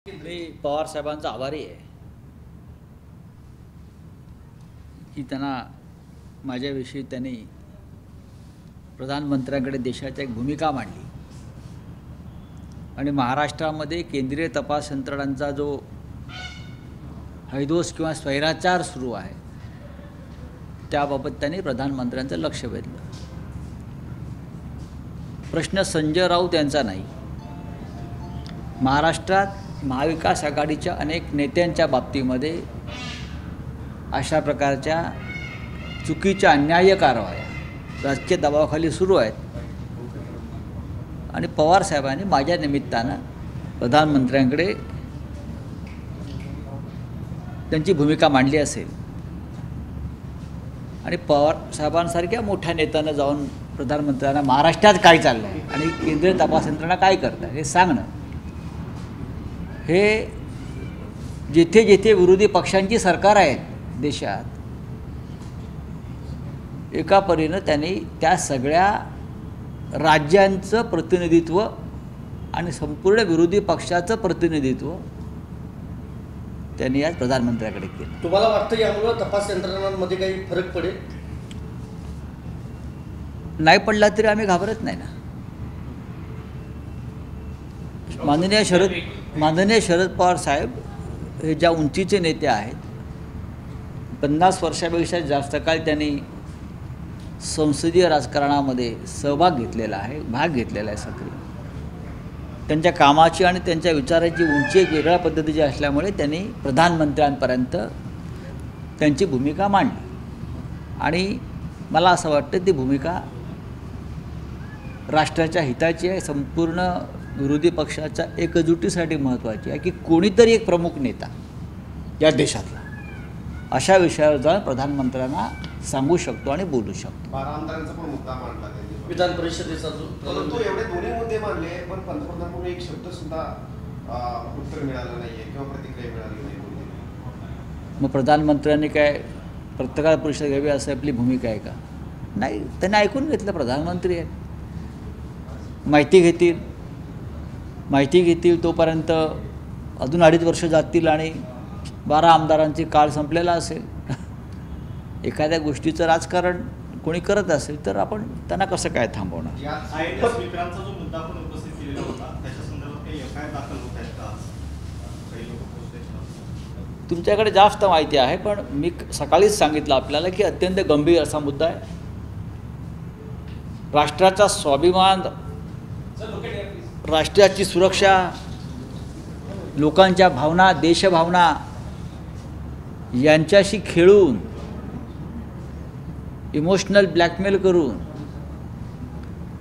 मी पवार साहेबांचा आभारी आहे की त्यांना माझ्याविषयी त्यांनी प्रधानमंत्र्यांकडे देशाची एक भूमिका मांडली आणि महाराष्ट्रामध्ये केंद्रीय तपास यंत्रणांचा जो हैदोस किंवा स्वैराचार सुरू आहे त्याबाबत त्यांनी प्रधानमंत्र्यांचं लक्ष वेधलं. प्रश्न संजय राऊत यांचा नाही. महाराष्ट्रात महाविकास आघाडीच्या अनेक नेत्यांच्या बाबतीमध्ये अशा प्रकारच्या चुकीच्या अन्याय्य कारवाया राजकीय दबावाखाली सुरू आहेत आणि पवार साहेबांनी माझ्या निमित्तानं प्रधानमंत्र्यांकडे त्यांची भूमिका मांडली असेल आणि पवार साहेबांसारख्या मोठ्या नेत्यानं जाऊन प्रधानमंत्र्यांना महाराष्ट्रात काय चाललं आहे आणि केंद्रीय तपास यंत्रणा काय करतात हे सांगणं, हे जिथे जिथे विरोधी पक्षांची सरकार आहेत देशात एका परीनं त्यांनी त्या सगळ्या राज्यांचं प्रतिनिधित्व आणि संपूर्ण विरोधी पक्षाचं प्रतिनिधित्व त्यांनी आज प्रधानमंत्र्याकडे केलं. तुम्हाला वाटतं यामुळे तपास यंत्रणांमध्ये काही फरक पडेल? नाही पडला तरी आम्ही घाबरत नाही ना. माननीय शरद पवार साहेब हे ज्या उंचीचे नेते आहेत, 50 वर्षापेक्षा जास्त काळ त्यांनी संसदीय राजकारणामध्ये सहभाग घेतलेला आहे, भाग घेतलेला आहे सक्रिय. त्यांच्या कामाची आणि त्यांच्या विचाराची उंची एक वेगळ्या पद्धतीची असल्यामुळे त्यांनी प्रधानमंत्र्यांपर्यंत त्यांची भूमिका मांडली आणि मला असं वाटतं ती भूमिका राष्ट्राच्या हिताची आहे, संपूर्ण विरोधी पक्षाच्या एकजुटीसाठी महत्त्वाची आहे की कोणीतरी एक प्रमुख नेता या देशातला अशा विषयावर जाऊन प्रधानमंत्र्यांना सांगू शकतो आणि बोलू शकतो. 12 आमदारांचा पण मुद्दा मांडला त्यांनी विधान परिषदेचा परंतु एवढे दोन्ही मुद्दे मांडले पण पंतप्रधानांकडून एक शब्द सुद्धा उत्तर मिळालं नाहीये किंवा प्रतिक्रिया मिळाली नाही. मग प्रधानमंत्र्यांनी काय पत्रकार परिषद घ्यावी असं आपली भूमिका आहे का? नाही, त्यांनी ऐकून घेतलं. प्रधानमंत्री आहेत, माहिती घेतील तोपर्यंत अजून 2.5 वर्ष जातील आणि 12 आमदारांची काळ संपलेला असेल. एखाद्या गोष्टीचं राजकारण कोणी करत असेल तर आपण त्यांना कसं काय थांबवणार? विक्रांतचा जो मुद्दा आपण उपस्थित केलेला होता त्याच्या संदर्भात काही एफआयआर दाखल होत आहेत का? काही लोक पोहोचले? तुमच्याकडे जास्त माहिती आहे, पण मी सकाळीच सांगितलं आपल्याला की अत्यंत गंभीर असा मुद्दा आहे. राष्ट्राचा स्वाभिमान, राष्ट्राची सुरक्षा, लोकांच्या भावना, देशभावना यांच्याशी खेळून, इमोशनल ब्लॅकमेल करून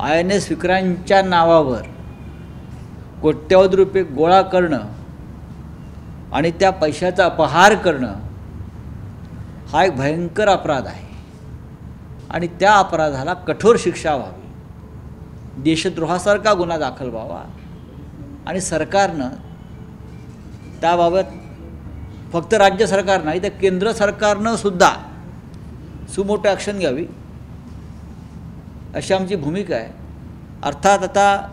INS विक्रांतच्या नावावर कोट्यवधी रुपये गोळा करणं आणि त्या पैशाचा अपहार करणं हा एक भयंकर अपराध आहे आणि त्या अपराधाला कठोर शिक्षा व्हावी, देशद्रोहासारखा गुन्हा दाखल व्हावा आणि सरकारनं त्याबाबत फक्त राज्य सरकार नाही तर केंद्र सरकारनं सुद्धा सुमोटो ॲक्शन घ्यावी अशी आमची भूमिका आहे. अर्थात आता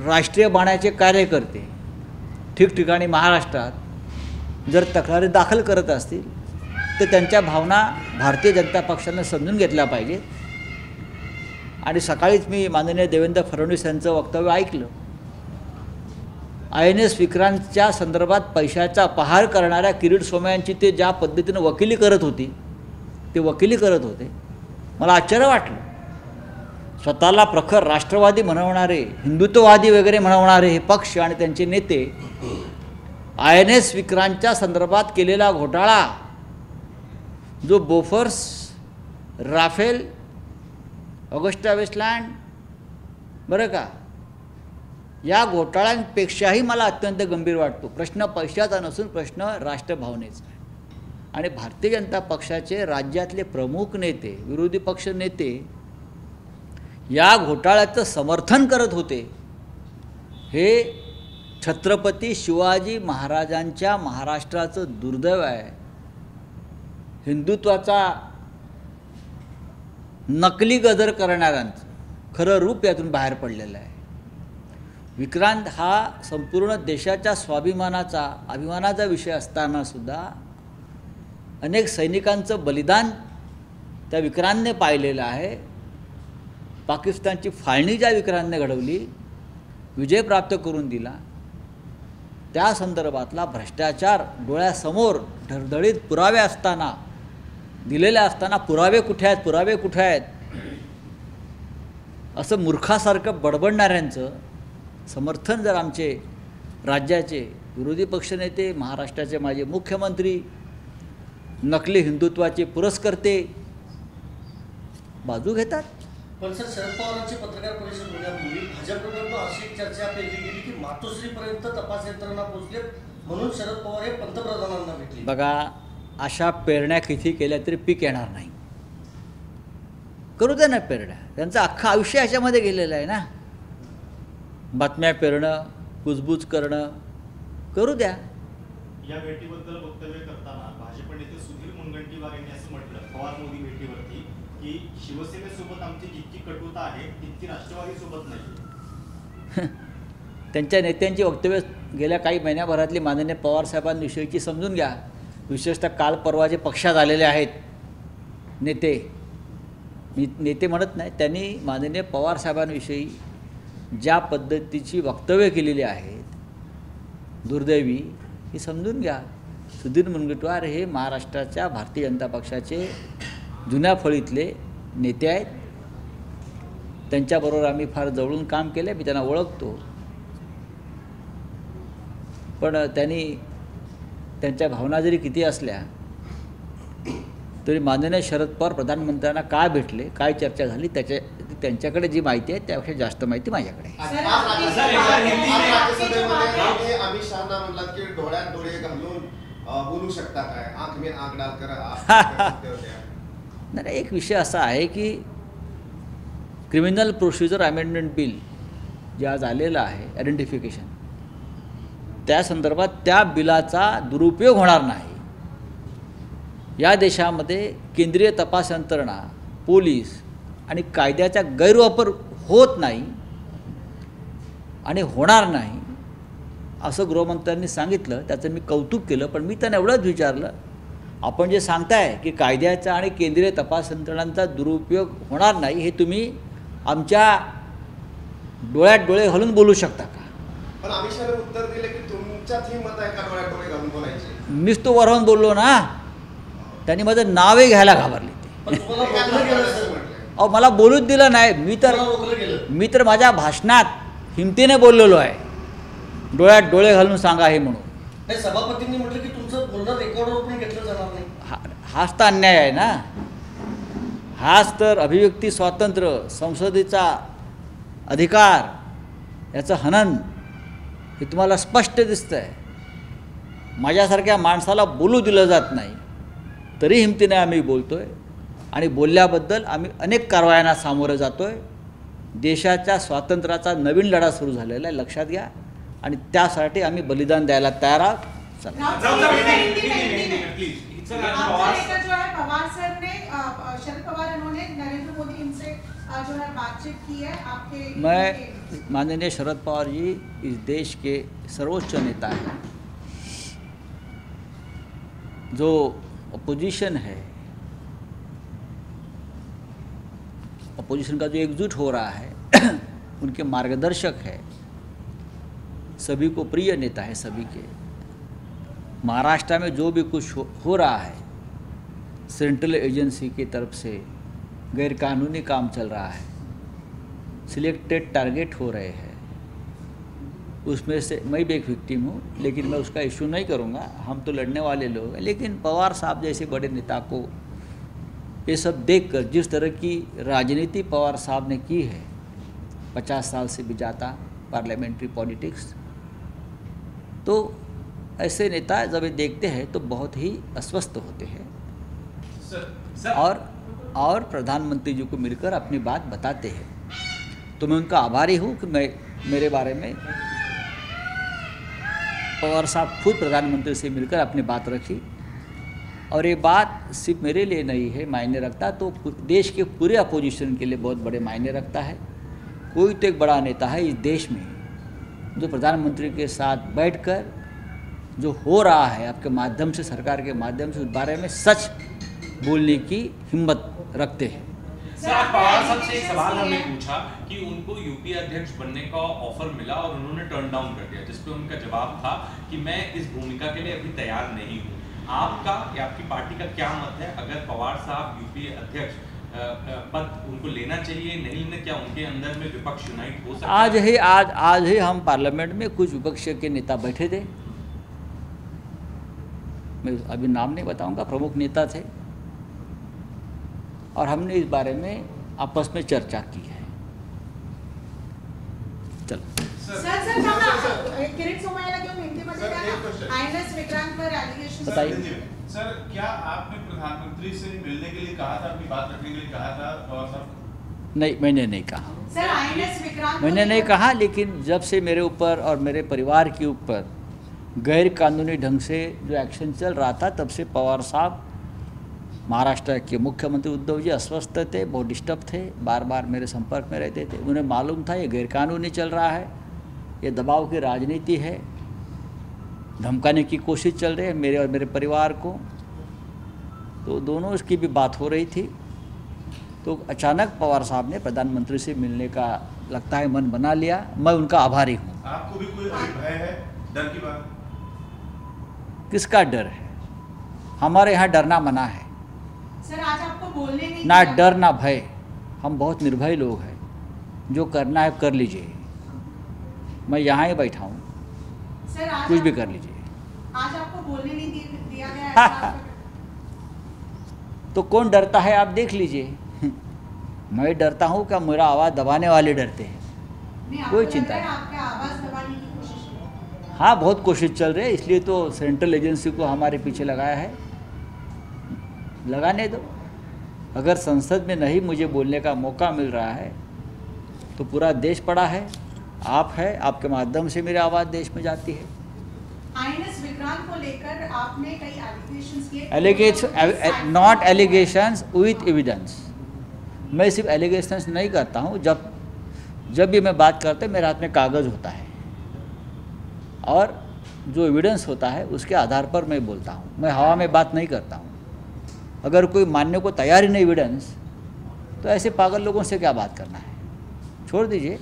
राष्ट्रीय बाण्याचे कार्यकर्ते ठिकठिकाणी महाराष्ट्रात जर तक्रारी दाखल करत असतील तर त्यांच्या भावना भारतीय जनता पक्षानं समजून घेतल्या पाहिजेत. आणि सकाळीच मी माननीय देवेंद्र फडणवीस यांचं वक्तव्य ऐकलं. INS विक्रांतच्या संदर्भात पैशाचा अपहार करणाऱ्या किरीट सोमय्यांची ते ज्या पद्धतीनं वकिली करत होते मला आश्चर्य वाटलं. स्वतःला प्रखर राष्ट्रवादी म्हणवणारे, हिंदुत्ववादी वगैरे म्हणवणारे हे पक्ष आणि त्यांचे नेते INS विक्रांतच्या संदर्भात केलेला घोटाळा, जो बोफर्स, राफेल, ऑगस्टा वेस्टलँड, बरं का, या घोटाळ्यांपेक्षाही मला अत्यंत गंभीर वाटतो. प्रश्न पैशाचा नसून प्रश्न राष्ट्रभावनेचा आहे. आणि भारतीय जनता पक्षाचे राज्यातले प्रमुख नेते, विरोधी पक्ष नेते या घोटाळ्याचं समर्थन करत होते. हे छत्रपती शिवाजी महाराजांच्या महाराष्ट्राचं दुर्दैव आहे. हिंदुत्वाचा नकली गदर करणाऱ्यांचं खरं रूप यातून बाहेर पडलेलं आहे. विक्रांत हा संपूर्ण देशाच्या स्वाभिमानाचा अभिमानाचा विषय असतानासुद्धा अनेक सैनिकांचं बलिदान त्या विक्रांतने पाहिलेलं आहे. पाकिस्तानची फाळणी ज्या विक्रांतने घडवली, विजय प्राप्त करून दिला, त्या संदर्भातला भ्रष्टाचार डोळ्यासमोर ढळढळीत पुरावे असताना दिलेले असताना पुरावे कुठे आहेत असं मूर्खासारखं बडबडणाऱ्यांचं समर्थन जर आमचे राज्याचे विरोधी पक्षनेते, महाराष्ट्राचे माजी मुख्यमंत्री, नकली हिंदुत्वाचे पुरस्कर्ते बाजू घेतात. पण सर, शरद पवारांची पत्रकार परिषद होण्यापूर्वी भाजपकडून अशी एक चर्चा पेरली गेली की मातोश्रीपर्यंत तपास यंत्रणा पोहोचले म्हणून शरद पवार हे पंतप्रधानांना भेटले. बघा, अशा पेरण्या किती केल्या तरी पीक येणार नाही. करू द्या ना पेरण्या, त्यांचं अख्खं आयुष्य याच्यामध्ये गेलेलं आहे ना. बातम्या पेरणं, कुजबूज करणं, करू द्या. या भेटीबद्दल वक्तव्य करताना भाजप नेते सुधीर मुनगंटीवार यांनी असं म्हटलं पवार मोदी भेटीवरती की शिवसेनेसोबत आमची जितकी कटुता आहे तितकी राष्ट्रवादीसोबत नाही. त्यांच्या नेत्यांची वक्तव्य गेल्या काही महिन्याभरातली माननीय पवारसाहेबांविषयीची समजून घ्या. विशेषतः काल परवा जे पक्षात आलेले आहेत नेते, मी नेते म्हणत नाही, त्यांनी माननीय पवारसाहेबांविषयी ज्या पद्धतीची वक्तव्य केलेली आहेत दुर्दैवी, ही समजून घ्या. सुधीर मुनगंटीवार हे महाराष्ट्राच्या भारतीय जनता पक्षाचे जुन्या फळीतले नेते आहेत. त्यांच्याबरोबर आम्ही फार जवळून काम केलं आहे, मी त्यांना ओळखतो. पण त्यांनी त्यांच्या भावना जरी किती असल्या तरी माननीय शरद पवार प्रधानमंत्र्यांना काय भेटले, काय चर्चा झाली, त्यांच्याकडे जी माहिती आहे त्यापेक्षा जास्त माहिती माझ्याकडे आहे. अमित शहाना म्हणलात की डोळ्यात डोळे घालून बोलू शकता काय, आंख में आंख डालकर. नाही, एक विषय असा आहे की क्रिमिनल प्रोसिजर अमेंडमेंट बिल जे आज आलेलं आहे, आयडेंटिफिकेशन, त्या संदर्भात त्या बिलाचा दुरुपयोग होणार नाही. या देशामध्ये केंद्रीय तपास यंत्रणा, पोलीस आणि कायद्याचा गैरवापर होत नाही आणि होणार नाही असं गृहमंत्र्यांनी सांगितलं. त्याचं मी कौतुक केलं. पण मी त्यांना एवढंच विचारलं, आपण जे सांगताय की कायद्याचा आणि केंद्रीय तपास यंत्रणांचा दुरुपयोग होणार नाही, हे तुम्ही आमच्या डोळ्यात डोळे घालून बोलू शकता का? पण अमित शहाने उत्तर दिले की तुमच्यात ही मत आहे का डोळ्यात डोळे घालून बोलायचे? मीच तो वरवून बोललो ना. त्यांनी माझं नावही घ्यायला घाबरले ते. पण तुम्हाला रोखलं गेलं सर. अहो, मला बोलूच दिलं नाही. तुम्हाला रोखलं गेलं. मी तर माझ्या भाषणात हिमतीने बोललेलो आहे, डोळ्यात डोळे घालून सांगा हे म्हणून. नाही, सभापतींनी म्हटलं की तुमचं बोलणं रेकॉर्डवर पण घेतलं जाणार नाही. हाच तर अन्याय आहे ना. हाच तर अभिव्यक्ती स्वातंत्र्य, संसदेचा अधिकार याचं हनन हे तुम्हाला स्पष्ट दिसतं आहे. माझ्यासारख्या माणसाला बोलू दिलं जात नाही, तरी हिमतीने आम्ही बोलतो आहे आणि बोलल्याबद्दल आम्ही अनेक कारवायांना सामोरं जातो आहे. देशाच्या स्वातंत्र्याचा नवीन लढा सुरू झालेला आहे, लक्षात घ्या. आणि त्यासाठी आम्ही बलिदान द्यायला तयार आहोत. मैं माननीय शरद पवार जी इस देश के सर्वोच्च नेता हैं. जो अपोजिशन है, अपोजिशन का जो एकजुट हो रहा है उनके मार्गदर्शक है, सभी को प्रिय नेता है सभी के. महाराष्ट्र में जो भी कुछ हो रहा है, सेंट्रल एजेंसी की तरफ से गैरकानूनी काम चल रहा है, सिलेक्टेड टारगेट हो रहे हैं, उसमें से मैं भी एक विक्टिम हूँ, लेकिन मैं उसका इशू नहीं करूँगा. हम तो लड़ने वाले लोग हैं. लेकिन पवार साहब जैसे बड़े नेता को ये सब देखकर, जिस तरह की राजनीति पवार साहब ने की है 50 साल से भी ज़्यादा पार्लियामेंट्री पॉलिटिक्स, तो ऐसे नेता जब ये देखते हैं तो बहुत ही अस्वस्थ होते हैं और प्रधानमंत्री जी को मिलकर अपनी बात बताते हैं. तो मैं उनका आभारी हूँ कि मेरे बारे में पवार साहब खुद प्रधानमंत्री से मिलकर अपनी बात रखी. और ये बात सिर्फ मेरे लिए नहीं है मायने रखता, तो देश के पूरे अपोजिशन के लिए बहुत बड़े मायने रखता है. कोई तो एक बड़ा नेता है इस देश में जो प्रधानमंत्री के साथ बैठकर जो हो रहा है आपके माध्यम से, सरकार के माध्यम से, उस बारे में सच बोलने की हिम्मत रखते हैं। सर, आप पवार साहब से एक सवाल हमने पूछा कि उनको यूपीए अध्यक्ष बनने का ऑफर मिला और उन्होंने टर्न डाउन कर दिया, जिस पे उनका जवाब था कि मैं इस भूमिका के लिए अभी तैयार नहीं हूँ। आपका या आपकी पार्टी का क्या मत है, अगर पवार साहब यूपीए अध्यक्ष पद उनको लेना चाहिए, नहीं लेना, क्या उनके अंदर में विपक्ष यूनाइट हो सकता है? आज ही हम पार्लियामेंट में कुछ विपक्ष के नेता बैठे थे, मैं अभी नाम नहीं बताऊंगा, प्रमुख नेता थे, और हमने इस बारे में आपस में चर्चा की है। चलो किरीट सोमय्याला घेऊन हिंदीमध्ये INS विक्रांतवर allegations बताइए। सर, क्या आपने प्रधानमंत्री से मिलने के लिए कहा था, अपनी बात रखने के लिए कहा था? और सर नहीं, मैंने नहीं कहा। सर, INS विक्रांत मैंने नहीं कहा, लेकिन जब से मेरे ऊपर और मेरे परिवार के ऊपर गैर कानूनी ढंग से जो एक्शन चल रहा था, तब से पवार साहब, महाराष्ट्र के मुख्यमंत्री उद्धव जी अस्वस्थ थे, बहुत डिस्टर्ब थे, बार बार मेरे संपर्क में रहते थे। उन्हें मालूम था ये गैरकानूनी चल रहा है, ये दबाव की राजनीति है, धमकाने की कोशिश चल रही है मेरे और मेरे परिवार को। तो दोनों इसकी भी बात हो रही थी। तो अचानक पवार साहब ने प्रधानमंत्री से मिलने का लगता है मन बना लिया। मैं उनका आभारी हूँ। आपको भी कोई भय है, डर की बात? किसका डर है? हमारे यहाँ डरना मना है। सर, आज आपको बोलने नहीं ना डर ना भय, हम बहुत निर्भय लोग हैं। जो करना है कर लीजिए, मैं यहाँ ही बैठा हूँ, सर, आज कुछ भी कर लीजिए। आज आपको बोलने नहीं दिया गया तो कौन डरता है आप देख लीजिए। मैं डरता हूँ क्या? मेरा आवाज़ दबाने वाले डरते हैं। कोई चिंता नहीं। आपका आवाज दबाने की कोशिश की? हाँ, बहुत कोशिश चल रही है, इसलिए तो सेंट्रल एजेंसी को हमारे पीछे लगाया है। लगाने दो। अगर संसद में नहीं मुझे बोलने का मौका मिल रहा है तो पूरा देश पड़ा है, आप है, आपके माध्यम से मेरी आवाज़ देश में जाती है। INS विक्रांत को लेकर आपने कई एलिगेशंस किए। Allegation, not allegations, with evidence. मैं सिर्फ एलिगेशंस नहीं करता हूँ। जब भी मैं बात करता हूँ मेरे हाथ में कागज़ होता है और जो एविडेंस होता है उसके आधार पर मैं बोलता हूँ। मैं हवा में बात नहीं करता हूँ। अगर कोई मानने को तैयार ही नहीं एविडेंस, तो ऐसे पागल लोगों से क्या बात करना है, छोड़ दीजिए।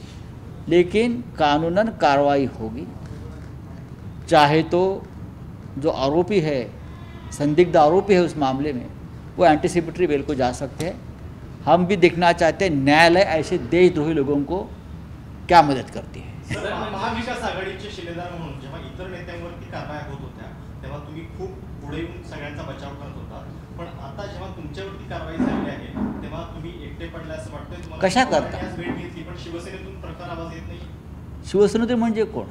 लेकिन कानूनन कार्रवाई होगी। चाहे तो जो आरोपी है, संदिग्ध आरोपी है उस मामले में, वो एंटीसिपेटरी बेल को जा सकते हैं। हम भी देखना चाहते हैं न्यायालय ऐसे देशद्रोही लोगों को क्या मदत करती है। सर, महाविकास आघाडीचे शिलेदार म्हणून जेव्हा इतर नेत्यांवरती कारवाया होत होत्या तेव्हा तुम्ही खूप पुढे येऊन सगळ्यांचा बचाव करत होता, पण आता जेव्हा तुमच्यावरती कारवाई झाली आहे तेव्हा तुम्ही एकटे पडले असं वाटतंय तुम्हाला? कशा करता? आज भेट घेतली पण शिवसेनेतून प्रखर आवाज येत नाही। शिवसेनेचे म्हणजे कोण?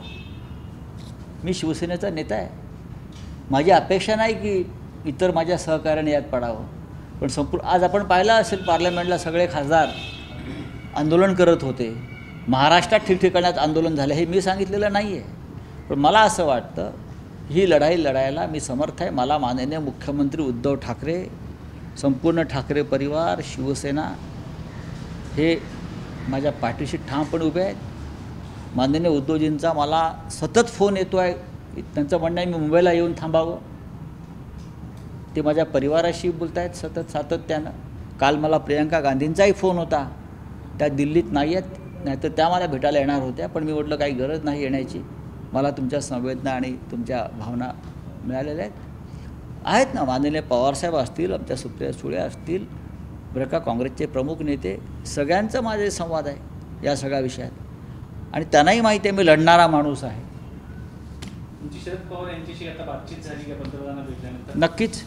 मी शिवसेनेचा नेता आहे। माझी अपेक्षा नाही की इतर माझ्या सहकार्याने यात पडावं, पण संपूर्ण आज आपण पाहिलं असेल पार्लमेंटला सगळे खासदार आंदोलन करत होते। महाराष्ट्रात ठिकठिकाण्यात आंदोलन झालं, हे मी सांगितलेलं नाही आहे। पण मला असं वाटतं ही लढाई लढायला मी समर्थ आहे। मला माननीय मुख्यमंत्री उद्धव ठाकरे, संपूर्ण ठाकरे परिवार, शिवसेना हे माझ्या पाठीशी ठामपणे उभे आहेत। माननीय उद्धवजींचा मला सतत फोन येतो आहे, त्यांचं म्हणणं आहे मी मुंबईला येऊन थांबावं। ते माझ्या परिवाराशी बोलत आहेत सतत सातत्यानं। काल मला प्रियंका गांधींचाही फोन होता, त्या दिल्लीत नाही आहेत, नाहीतर त्या मला भेटायला येणार होत्या, पण मी म्हटलं काही गरज नाही येण्याची। मला तुमच्या संवेदना आणि तुमच्या भावना मिळालेल्या आहेत ना। माननीय पवारसाहेब असतील, आमच्या सुप्रिया सुळे असतील, बरं का, काँग्रेसचे प्रमुख नेते, सगळ्यांचं माझे संवाद आहे या सगळ्या विषयात। आणि त्यांनाही माहिती आहे मी लढणारा माणूस आहे। तुमची शरद पवार यांच्याशी आता बातचीत झाली का पंतप्रधानांना भेटल्यानंतर? नक्कीच